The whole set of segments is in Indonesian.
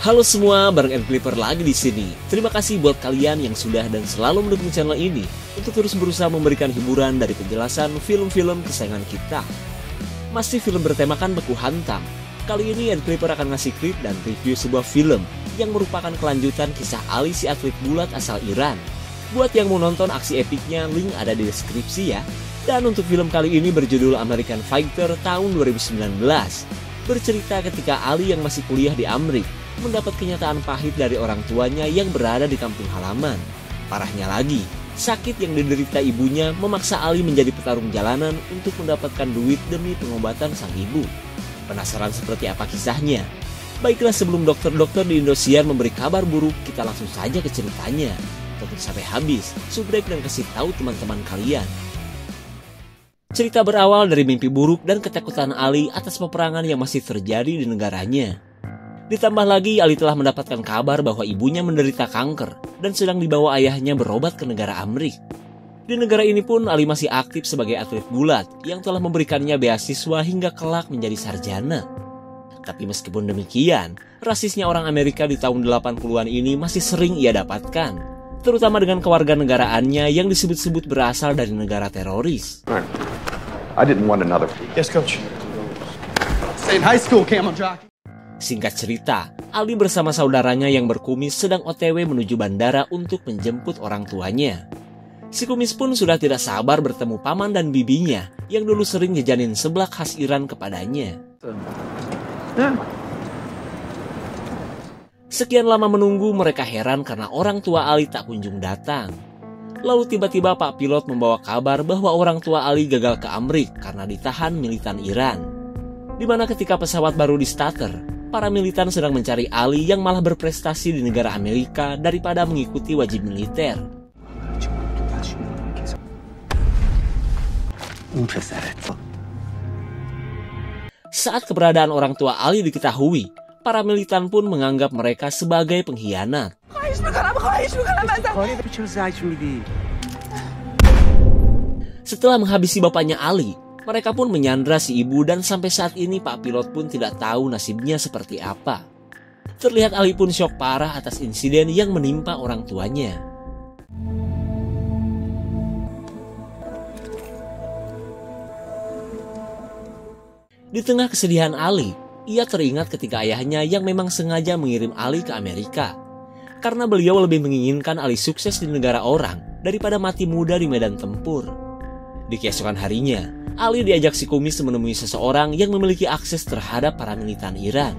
Halo semua, bareng Ed Clipper lagi di sini. Terima kasih buat kalian yang sudah dan selalu mendukung channel ini untuk terus berusaha memberikan hiburan dari penjelasan film-film kesayangan kita. Masih film bertemakan beku hantam. Kali ini Ed Clipper akan ngasih klip dan review sebuah film yang merupakan kelanjutan kisah Ali si atlet bulat asal Iran. Buat yang mau nonton aksi epiknya, link ada di deskripsi ya. Dan untuk film kali ini berjudul American Fighter tahun 2019. Bercerita ketika Ali yang masih kuliah di Amrik mendapat kenyataan pahit dari orang tuanya yang berada di kampung halaman. Parahnya lagi, sakit yang diderita ibunya memaksa Ali menjadi petarung jalanan untuk mendapatkan duit demi pengobatan sang ibu. Penasaran seperti apa kisahnya? Baiklah, sebelum dokter-dokter di Indosiar memberi kabar buruk, kita langsung saja ke ceritanya. Tonton sampai habis, subrek dan kasih tahu teman-teman kalian. Cerita berawal dari mimpi buruk dan ketakutan Ali atas peperangan yang masih terjadi di negaranya. Ditambah lagi, Ali telah mendapatkan kabar bahwa ibunya menderita kanker dan sedang dibawa ayahnya berobat ke negara Amrik. Di negara ini pun Ali masih aktif sebagai atlet gulat yang telah memberikannya beasiswa hingga kelak menjadi sarjana. Tapi meskipun demikian, rasisnya orang Amerika di tahun 80-an ini masih sering ia dapatkan, terutama dengan kewarganegaraannya yang disebut-sebut berasal dari negara teroris. I didn't want another. Yes, coach. Stay in high school, camel jockey. Singkat cerita, Ali bersama saudaranya yang berkumis sedang OTW menuju bandara untuk menjemput orang tuanya. Si kumis pun sudah tidak sabar bertemu paman dan bibinya yang dulu sering jajanin seblak khas Iran kepadanya. Sekian lama menunggu, mereka heran karena orang tua Ali tak kunjung datang. Lalu tiba-tiba Pak Pilot membawa kabar bahwa orang tua Ali gagal ke Amrik karena ditahan militan Iran. Di mana ketika pesawat baru di starter, para militan sedang mencari Ali yang malah berprestasi di negara Amerika daripada mengikuti wajib militer. Saat keberadaan orang tua Ali diketahui, para militan pun menganggap mereka sebagai pengkhianat. Setelah menghabisi bapaknya Ali, mereka pun menyandra si ibu dan sampai saat ini Pak Pilot pun tidak tahu nasibnya seperti apa. Terlihat Ali pun syok parah atas insiden yang menimpa orang tuanya. Di tengah kesedihan Ali, ia teringat ketika ayahnya yang memang sengaja mengirim Ali ke Amerika. Karena beliau lebih menginginkan Ali sukses di negara orang daripada mati muda di medan tempur. Di keesokan harinya, Ali diajak si kumis menemui seseorang yang memiliki akses terhadap para militan Iran.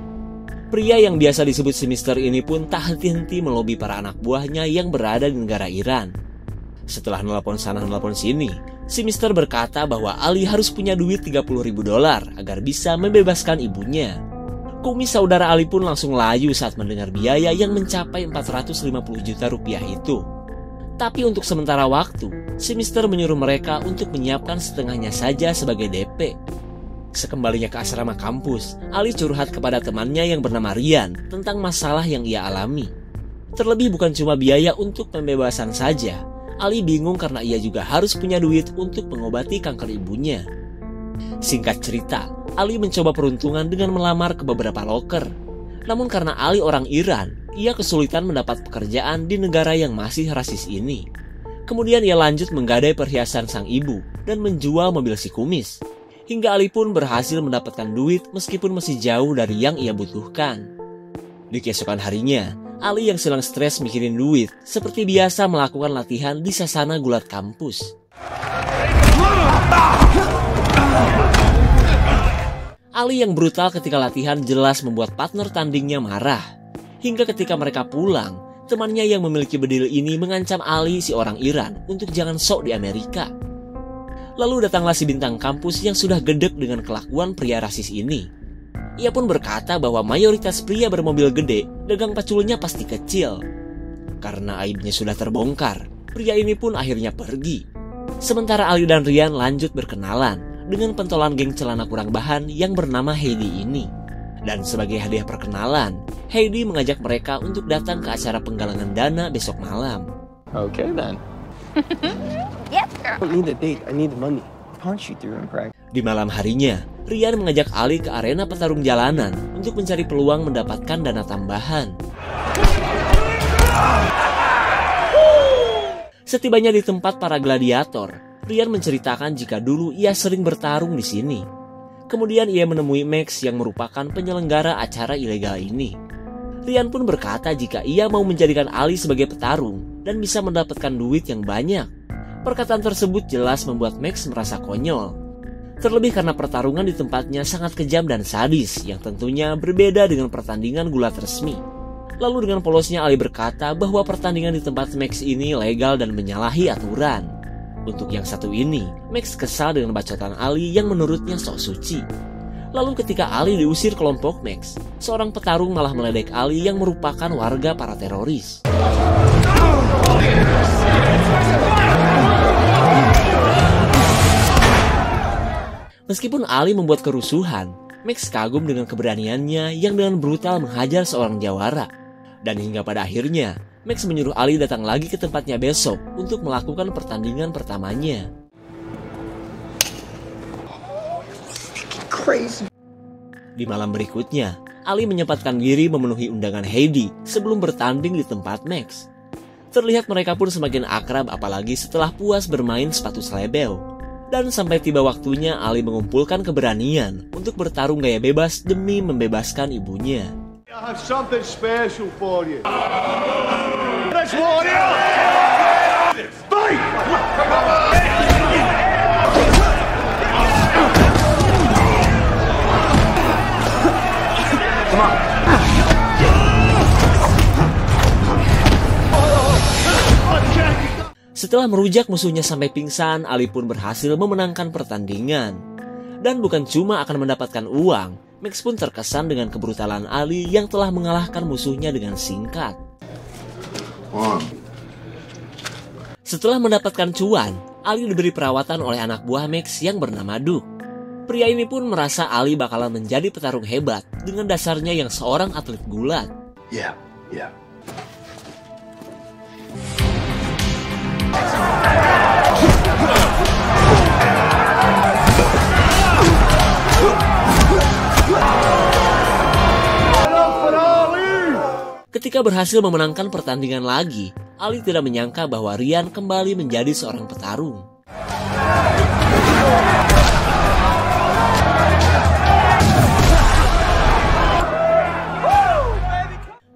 Pria yang biasa disebut si Mister ini pun tak henti-henti melobi para anak buahnya yang berada di negara Iran. Setelah nelpon sana nelpon sini, si Mister berkata bahwa Ali harus punya duit $30.000 agar bisa membebaskan ibunya. Kumis saudara Ali pun langsung layu saat mendengar biaya yang mencapai 450 juta rupiah itu. Tapi untuk sementara waktu, si Mister menyuruh mereka untuk menyiapkan setengahnya saja sebagai DP. Sekembalinya ke asrama kampus, Ali curhat kepada temannya yang bernama Rian tentang masalah yang ia alami. Terlebih bukan cuma biaya untuk pembebasan saja, Ali bingung karena ia juga harus punya duit untuk mengobati kanker ibunya. Singkat cerita, Ali mencoba peruntungan dengan melamar ke beberapa loker. Namun karena Ali orang Iran, ia kesulitan mendapat pekerjaan di negara yang masih rasis ini. Kemudian ia lanjut menggadai perhiasan sang ibu dan menjual mobil si kumis. Hingga Ali pun berhasil mendapatkan duit meskipun masih jauh dari yang ia butuhkan. Di keesokan harinya, Ali yang sedang stres mikirin duit seperti biasa melakukan latihan di sasana gulat kampus. Ali yang brutal ketika latihan jelas membuat partner tandingnya marah. Hingga ketika mereka pulang, temannya yang memiliki bedil ini mengancam Ali si orang Iran untuk jangan sok di Amerika. Lalu datanglah si bintang kampus yang sudah gedek dengan kelakuan pria rasis ini. Ia pun berkata bahwa mayoritas pria bermobil gede, dagang paculnya pasti kecil. Karena aibnya sudah terbongkar, pria ini pun akhirnya pergi. Sementara Ali dan Rian lanjut berkenalan dengan pentolan geng celana kurang bahan yang bernama Heidi ini. Dan sebagai hadiah perkenalan, Heidi mengajak mereka untuk datang ke acara penggalangan dana besok malam. Okay then. Yes, girl. I don't need a date. I need the money. Punch you through and crack. Di malam harinya, Ryan mengajak Ali ke arena petarung jalanan untuk mencari peluang mendapatkan dana tambahan. Setibanya di tempat para gladiator, Ryan menceritakan jika dulu ia sering bertarung di sini. Kemudian ia menemui Max yang merupakan penyelenggara acara ilegal ini. Ryan pun berkata jika ia mau menjadikan Ali sebagai petarung dan bisa mendapatkan duit yang banyak. Perkataan tersebut jelas membuat Max merasa konyol. Terlebih karena pertarungan di tempatnya sangat kejam dan sadis yang tentunya berbeda dengan pertandingan gulat resmi. Lalu dengan polosnya Ali berkata bahwa pertandingan di tempat Max ini legal dan menyalahi aturan. Untuk yang satu ini, Max kesal dengan bacotan Ali yang menurutnya sok suci. Lalu ketika Ali diusir kelompok Max, seorang petarung malah meledek Ali yang merupakan warga para teroris. Meskipun Ali membuat kerusuhan, Max kagum dengan keberaniannya yang dengan brutal menghajar seorang jawara. Dan hingga pada akhirnya, Max menyuruh Ali datang lagi ke tempatnya besok untuk melakukan pertandingan pertamanya. Crazy. Di malam berikutnya, Ali menyempatkan diri memenuhi undangan Heidi sebelum bertanding di tempat Max. Terlihat mereka pun semakin akrab apalagi setelah puas bermain sepatu slebel. Dan sampai tiba waktunya Ali mengumpulkan keberanian untuk bertarung gaya bebas demi membebaskan ibunya. I have something special for you. Let's warrior! Fight! Come on. Setelah merujak musuhnya sampai pingsan, Ali pun berhasil memenangkan pertandingan. Dan bukan cuma akan mendapatkan uang, Max pun terkesan dengan kebrutalan Ali yang telah mengalahkan musuhnya dengan singkat. Setelah mendapatkan cuan, Ali diberi perawatan oleh anak buah Max yang bernama Duke. Pria ini pun merasa Ali bakalan menjadi petarung hebat dengan dasarnya yang seorang atlet gulat. Yeah. Ketika berhasil memenangkan pertandingan lagi, Ali tidak menyangka bahwa Ryan kembali menjadi seorang petarung.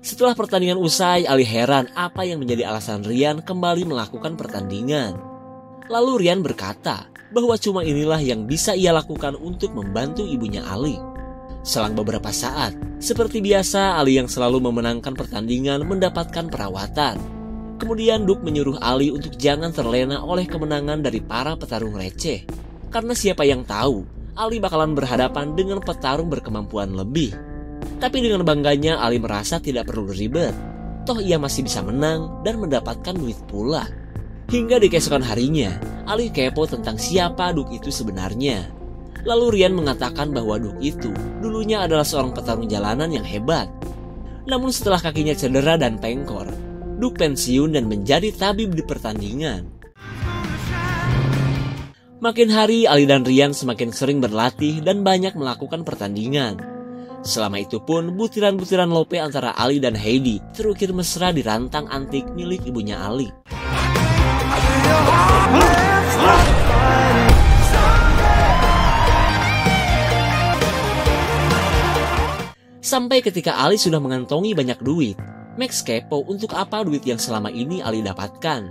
Setelah pertandingan usai, Ali heran apa yang menjadi alasan Ryan kembali melakukan pertandingan. Lalu Ryan berkata bahwa cuma inilah yang bisa ia lakukan untuk membantu ibunya Ali. Selang beberapa saat, seperti biasa Ali yang selalu memenangkan pertandingan mendapatkan perawatan. Kemudian Duke menyuruh Ali untuk jangan terlena oleh kemenangan dari para petarung receh. Karena siapa yang tahu, Ali bakalan berhadapan dengan petarung berkemampuan lebih. Tapi dengan bangganya Ali merasa tidak perlu ribet. Toh ia masih bisa menang dan mendapatkan duit pula. Hingga di keesokan harinya, Ali kepo tentang siapa Duke itu sebenarnya. Lalu Ryan mengatakan bahwa Duke itu dulunya adalah seorang petarung jalanan yang hebat. Namun setelah kakinya cedera dan pengkor, Duke pensiun dan menjadi tabib di pertandingan. Makin hari Ali dan Ryan semakin sering berlatih dan banyak melakukan pertandingan. Selama itu pun butiran-butiran lope antara Ali dan Heidi terukir mesra di rantang antik milik ibunya Ali. Sampai ketika Ali sudah mengantongi banyak duit, Max kepo untuk apa duit yang selama ini Ali dapatkan.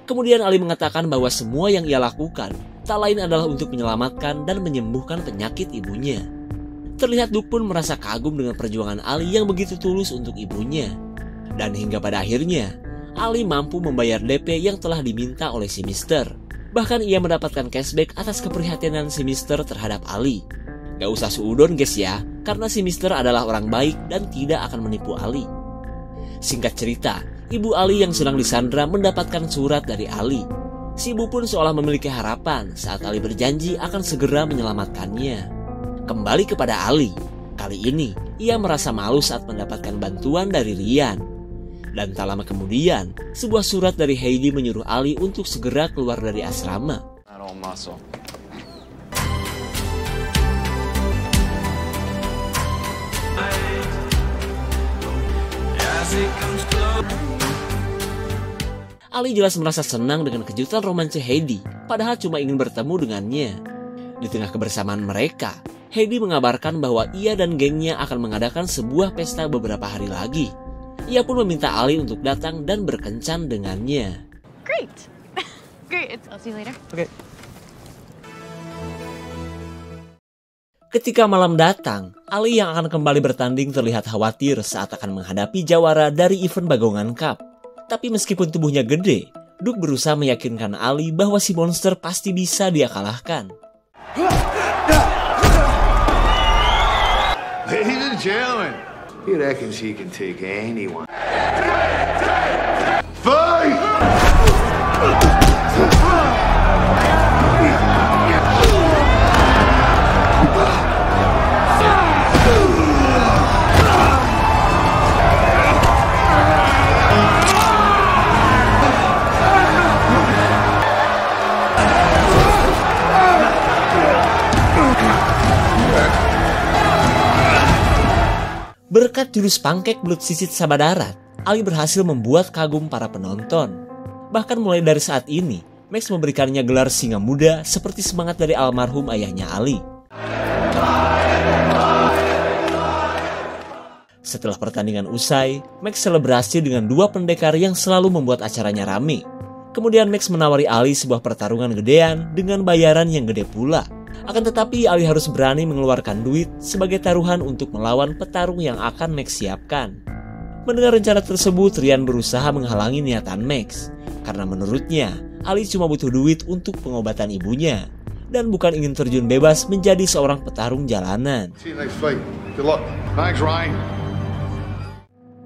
Kemudian Ali mengatakan bahwa semua yang ia lakukan tak lain adalah untuk menyelamatkan dan menyembuhkan penyakit ibunya. Terlihat Duke pun merasa kagum dengan perjuangan Ali yang begitu tulus untuk ibunya. Dan hingga pada akhirnya, Ali mampu membayar DP yang telah diminta oleh si Mister. Bahkan ia mendapatkan cashback atas keprihatinan si Mister terhadap Ali. Gak usah suudon guys ya, karena si Mister adalah orang baik dan tidak akan menipu Ali. Singkat cerita, ibu Ali yang sedang disandra mendapatkan surat dari Ali. Si ibu pun seolah memiliki harapan saat Ali berjanji akan segera menyelamatkannya. Kembali kepada Ali, kali ini ia merasa malu saat mendapatkan bantuan dari Ryan. Dan tak lama kemudian, sebuah surat dari Heidi menyuruh Ali untuk segera keluar dari asrama. Ali jelas merasa senang dengan kejutan romansa Heidi, padahal cuma ingin bertemu dengannya. Di tengah kebersamaan mereka, Heidi mengabarkan bahwa ia dan gengnya akan mengadakan sebuah pesta beberapa hari lagi. Ia pun meminta Ali untuk datang dan berkencan dengannya. Great. Great. I'll see you later. Okay. Ketika malam datang, Ali yang akan kembali bertanding terlihat khawatir saat akan menghadapi jawara dari event Bagongan Cup. Tapi meskipun tubuhnya gede, Duke berusaha meyakinkan Ali bahwa si monster pasti bisa dia kalahkan. Ladies and gentlemen, he reckons he can take anyone. Fight! Berkat jurus pankek belut sisit Sabadarat, Ali berhasil membuat kagum para penonton. Bahkan mulai dari saat ini, Max memberikannya gelar singa muda seperti semangat dari almarhum ayahnya Ali. Setelah pertandingan usai, Max selebrasi dengan dua pendekar yang selalu membuat acaranya rame. Kemudian Max menawari Ali sebuah pertarungan gedean dengan bayaran yang gede pula. Akan tetapi Ali harus berani mengeluarkan duit sebagai taruhan untuk melawan petarung yang akan Max siapkan. Mendengar rencana tersebut, Ryan berusaha menghalangi niatan Max. Karena menurutnya, Ali cuma butuh duit untuk pengobatan ibunya. Dan bukan ingin terjun bebas menjadi seorang petarung jalanan. See you next fight. Good luck. Thanks, Ryan.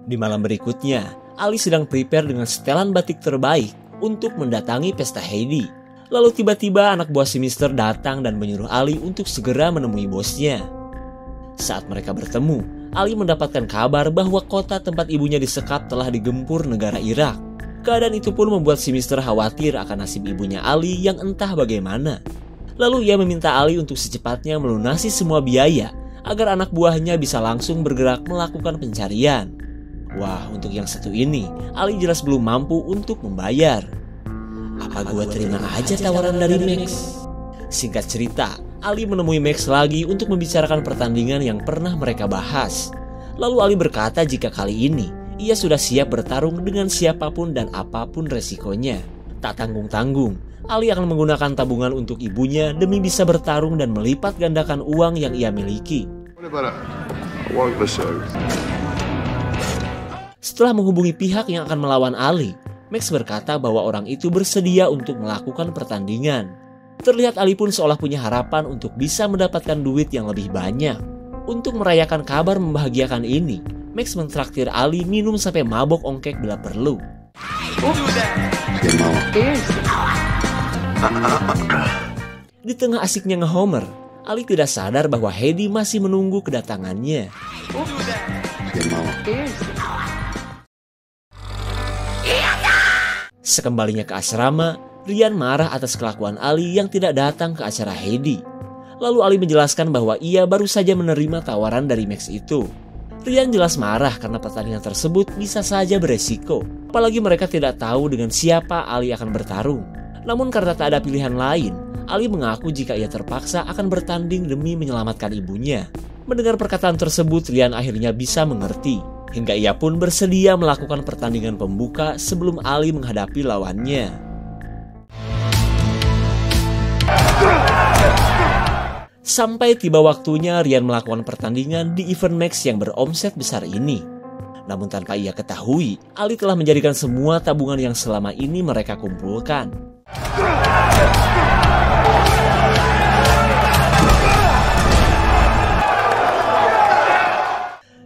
Di malam berikutnya, Ali sedang prepare dengan setelan batik terbaik untuk mendatangi pesta Heidi. Lalu tiba-tiba anak buah si Mister datang dan menyuruh Ali untuk segera menemui bosnya. Saat mereka bertemu, Ali mendapatkan kabar bahwa kota tempat ibunya disekap telah digempur negara Irak. Keadaan itu pun membuat si Mister khawatir akan nasib ibunya Ali yang entah bagaimana. Lalu ia meminta Ali untuk secepatnya melunasi semua biaya agar anak buahnya bisa langsung bergerak melakukan pencarian. Wah, untuk yang satu ini, Ali jelas belum mampu untuk membayar. Apa gue terima aja tawaran dari Max? Singkat cerita, Ali menemui Max lagi untuk membicarakan pertandingan yang pernah mereka bahas. Lalu Ali berkata jika kali ini, ia sudah siap bertarung dengan siapapun dan apapun resikonya. Tak tanggung-tanggung, Ali akan menggunakan tabungan untuk ibunya demi bisa bertarung dan melipat gandakan uang yang ia miliki. Setelah menghubungi pihak yang akan melawan Ali, Max berkata bahwa orang itu bersedia untuk melakukan pertandingan. Terlihat Ali pun seolah punya harapan untuk bisa mendapatkan duit yang lebih banyak. Untuk merayakan kabar membahagiakan ini, Max mentraktir Ali minum sampai mabok ongkek bila perlu. Di tengah asiknya nge-homer, Ali tidak sadar bahwa Heidi masih menunggu kedatangannya. Sekembalinya ke asrama, Ryan marah atas kelakuan Ali yang tidak datang ke acara Heidi. Lalu Ali menjelaskan bahwa ia baru saja menerima tawaran dari Max itu. Ryan jelas marah karena pertandingan tersebut bisa saja beresiko. Apalagi mereka tidak tahu dengan siapa Ali akan bertarung. Namun karena tak ada pilihan lain, Ali mengaku jika ia terpaksa akan bertanding demi menyelamatkan ibunya. Mendengar perkataan tersebut, Ryan akhirnya bisa mengerti. Hingga ia pun bersedia melakukan pertandingan pembuka sebelum Ali menghadapi lawannya. Sampai tiba waktunya Ryan melakukan pertandingan di event Max yang beromset besar ini. Namun tanpa ia ketahui, Ali telah menjadikan semua tabungan yang selama ini mereka kumpulkan.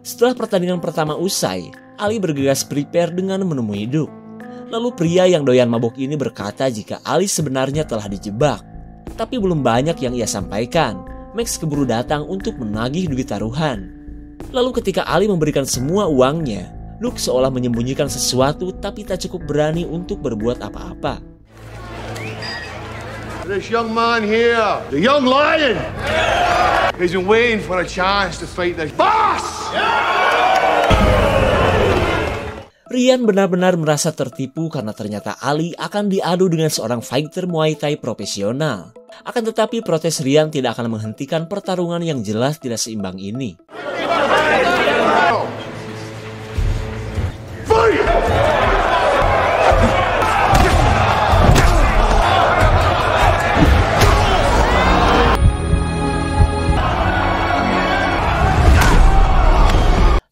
Setelah pertandingan pertama usai, Ali bergegas prepare dengan menemui Duke. Lalu pria yang doyan mabok ini berkata jika Ali sebenarnya telah dijebak. Tapi belum banyak yang ia sampaikan. Max keburu datang untuk menagih duit taruhan. Lalu ketika Ali memberikan semua uangnya, Duke seolah menyembunyikan sesuatu tapi tak cukup berani untuk berbuat apa-apa. This young man here, the young lion, he's been waiting for a chance to fight the boss. Ryan benar-benar merasa tertipu karena ternyata Ali akan diadu dengan seorang fighter Muay Thai profesional. Akan tetapi protes Ryan tidak akan menghentikan pertarungan yang jelas tidak seimbang ini.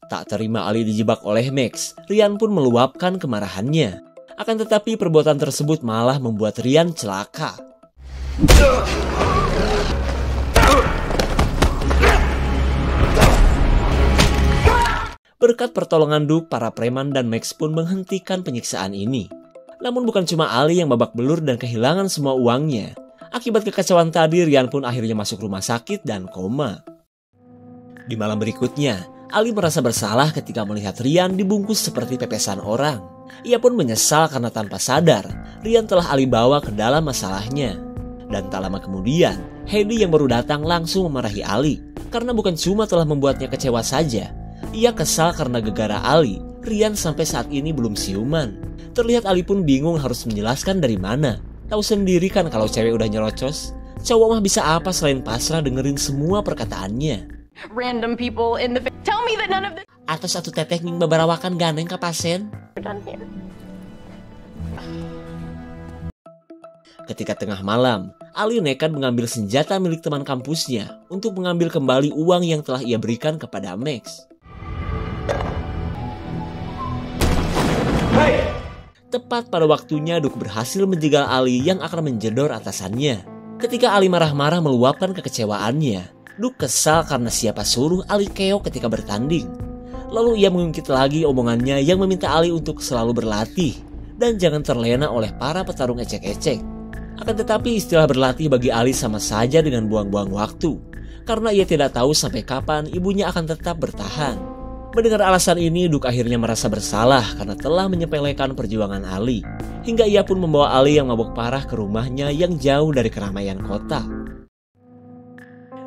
Tak terima Ali dijebak oleh Max, Ryan pun meluapkan kemarahannya. Akan tetapi perbuatan tersebut malah membuat Ryan celaka. Berkat pertolongan Duke, para preman dan Max pun menghentikan penyiksaan ini. Namun bukan cuma Ali yang babak belur dan kehilangan semua uangnya. Akibat kekacauan tadi, Ryan pun akhirnya masuk rumah sakit dan koma. Di malam berikutnya, Ali merasa bersalah ketika melihat Ryan dibungkus seperti pepesan orang. Ia pun menyesal karena tanpa sadar, Ryan telah Ali bawa ke dalam masalahnya. Dan tak lama kemudian, Heidi yang baru datang langsung memarahi Ali. Karena bukan cuma telah membuatnya kecewa saja, ia kesal karena gegara Ali, Ryan sampai saat ini belum siuman. Terlihat Ali pun bingung harus menjelaskan dari mana. Tahu sendiri kan kalau cewek udah nyerocos, cowok mah bisa apa selain pasrah dengerin semua perkataannya. Random people in the tell me that none of this Atau satu teteh ning babarawakan ganeng ka pasien. are done here. Ketika tengah malam, Ali nekat mengambil senjata milik teman kampusnya untuk mengambil kembali uang yang telah ia berikan kepada Max. Tepat pada waktunya, Duke berhasil menjegal Ali yang akan menjedor atasannya. Ketika Ali marah-marah meluapkan kekecewaannya, Duke kesal karena siapa suruh Ali keok ketika bertanding. Lalu ia mengungkit lagi omongannya yang meminta Ali untuk selalu berlatih dan jangan terlena oleh para petarung ecek-ecek. Akan tetapi istilah berlatih bagi Ali sama saja dengan buang-buang waktu, karena ia tidak tahu sampai kapan ibunya akan tetap bertahan. Mendengar alasan ini, Duke akhirnya merasa bersalah karena telah menyepelekan perjuangan Ali, hingga ia pun membawa Ali yang mabuk parah ke rumahnya yang jauh dari keramaian kota.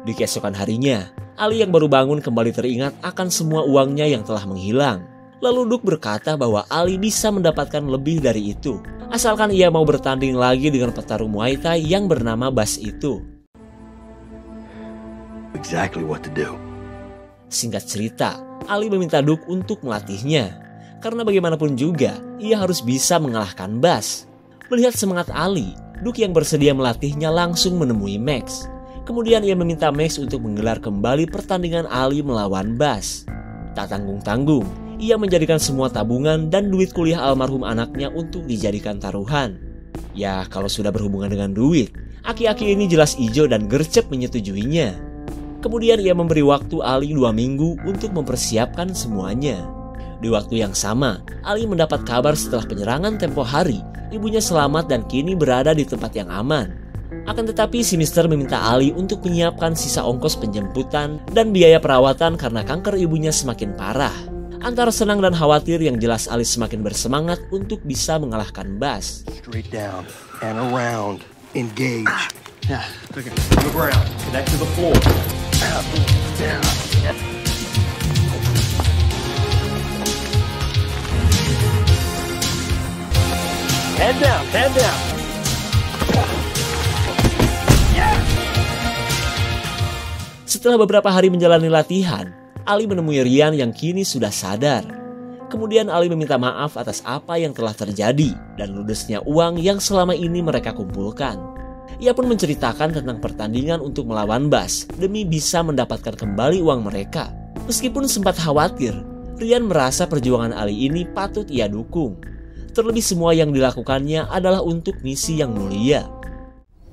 Di keesokan harinya, Ali yang baru bangun kembali teringat akan semua uangnya yang telah menghilang. Lalu Duke berkata bahwa Ali bisa mendapatkan lebih dari itu, asalkan ia mau bertanding lagi dengan petarung Muay Thai yang bernama Bas itu. Exactly what to do. Singkat cerita, Ali meminta Duke untuk melatihnya, karena bagaimanapun juga ia harus bisa mengalahkan Bas. Melihat semangat Ali, Duke yang bersedia melatihnya langsung menemui Max. Kemudian ia meminta Max untuk menggelar kembali pertandingan Ali melawan Bas. Tak tanggung-tanggung, ia menjadikan semua tabungan dan duit kuliah almarhum anaknya untuk dijadikan taruhan. Ya, kalau sudah berhubungan dengan duit, aki-aki ini jelas ijo dan gercep menyetujuinya. Kemudian ia memberi waktu Ali 2 minggu untuk mempersiapkan semuanya. Di waktu yang sama, Ali mendapat kabar setelah penyerangan tempo hari, ibunya selamat dan kini berada di tempat yang aman. Akan tetapi si Mister meminta Ali untuk menyiapkan sisa ongkos penjemputan dan biaya perawatan karena kanker ibunya semakin parah. Antara senang dan khawatir, yang jelas Ali semakin bersemangat untuk bisa mengalahkan Bas. Straight down and around. Engage. Yeah, okay. Move around. Connect to the floor. Down. Head down, head down. Setelah beberapa hari menjalani latihan, Ali menemui Ryan yang kini sudah sadar. Kemudian Ali meminta maaf atas apa yang telah terjadi dan ludesnya uang yang selama ini mereka kumpulkan. Ia pun menceritakan tentang pertandingan untuk melawan Bas demi bisa mendapatkan kembali uang mereka. Meskipun sempat khawatir, Ryan merasa perjuangan Ali ini patut ia dukung. Terlebih semua yang dilakukannya adalah untuk misi yang mulia.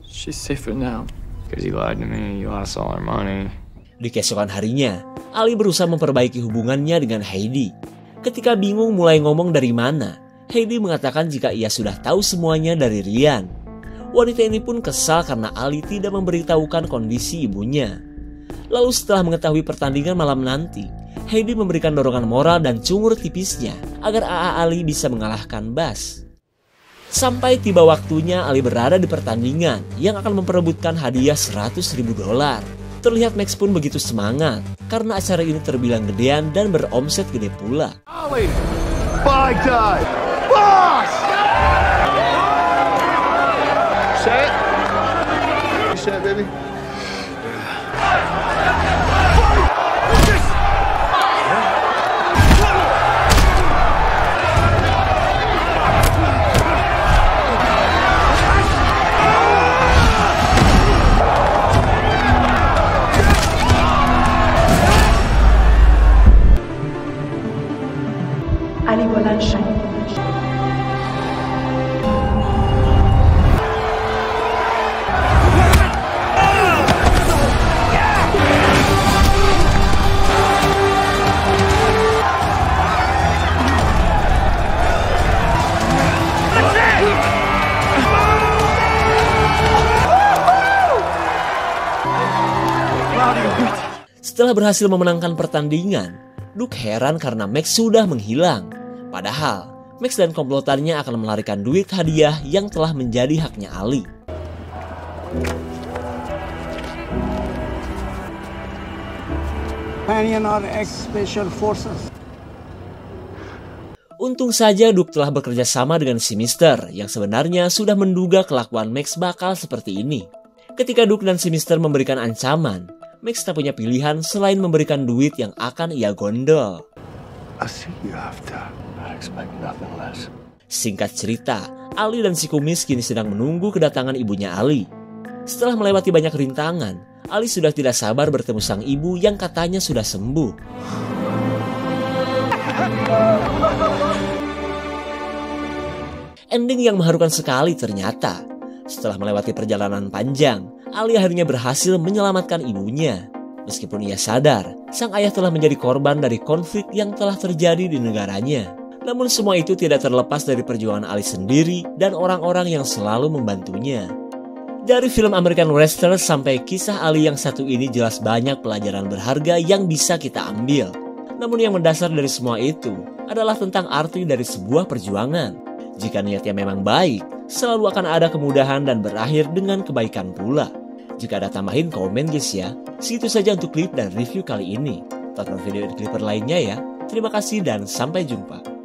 She's safer now. Because you lied to me, you lost all our money. Di keesokan harinya, Ali berusaha memperbaiki hubungannya dengan Heidi. Ketika bingung mulai ngomong dari mana, Heidi mengatakan jika ia sudah tahu semuanya dari Ryan. Wanita ini pun kesal karena Ali tidak memberitahukan kondisi ibunya. Lalu setelah mengetahui pertandingan malam nanti, Heidi memberikan dorongan moral dan cungur tipisnya agar AA Ali bisa mengalahkan Bas. Sampai tiba waktunya Ali berada di pertandingan yang akan memperebutkan hadiah $100.000. Terlihat Max pun begitu semangat karena acara ini terbilang gedean dan beromset gede pula. Ali, Fight time! Boss! Set. You set, baby? Ali Bolanshah. Setelah berhasil memenangkan pertandingan, Duke heran karena Max sudah menghilang. Padahal, Max dan komplotannya akan melarikan duit hadiah yang telah menjadi haknya Ali. Companion or ex-special forces. Untung saja Duke telah bekerja sama dengan si Mister yang sebenarnya sudah menduga kelakuan Max bakal seperti ini. Ketika Duke dan si Mister memberikan ancaman, Max tak punya pilihan selain memberikan duit yang akan ia gondol. I see you after. I expect nothing less. Singkat cerita, Ali dan si kumis kini sedang menunggu kedatangan ibunya Ali. Setelah melewati banyak rintangan, Ali sudah tidak sabar bertemu sang ibu yang katanya sudah sembuh. Ending yang mengharukan sekali ternyata. Setelah melewati perjalanan panjang, Ali akhirnya berhasil menyelamatkan ibunya. Meskipun ia sadar, sang ayah telah menjadi korban dari konflik yang telah terjadi di negaranya. Namun semua itu tidak terlepas dari perjuangan Ali sendiri dan orang-orang yang selalu membantunya. Dari film American Wrestler sampai kisah Ali yang satu ini jelas banyak pelajaran berharga yang bisa kita ambil. Namun yang mendasar dari semua itu adalah tentang arti dari sebuah perjuangan. Jika niatnya memang baik, selalu akan ada kemudahan dan berakhir dengan kebaikan pula. Jika ada tambahin komen guys ya. Segitu saja untuk klip dan review kali ini. Tonton video di Clipper lainnya ya. Terima kasih dan sampai jumpa.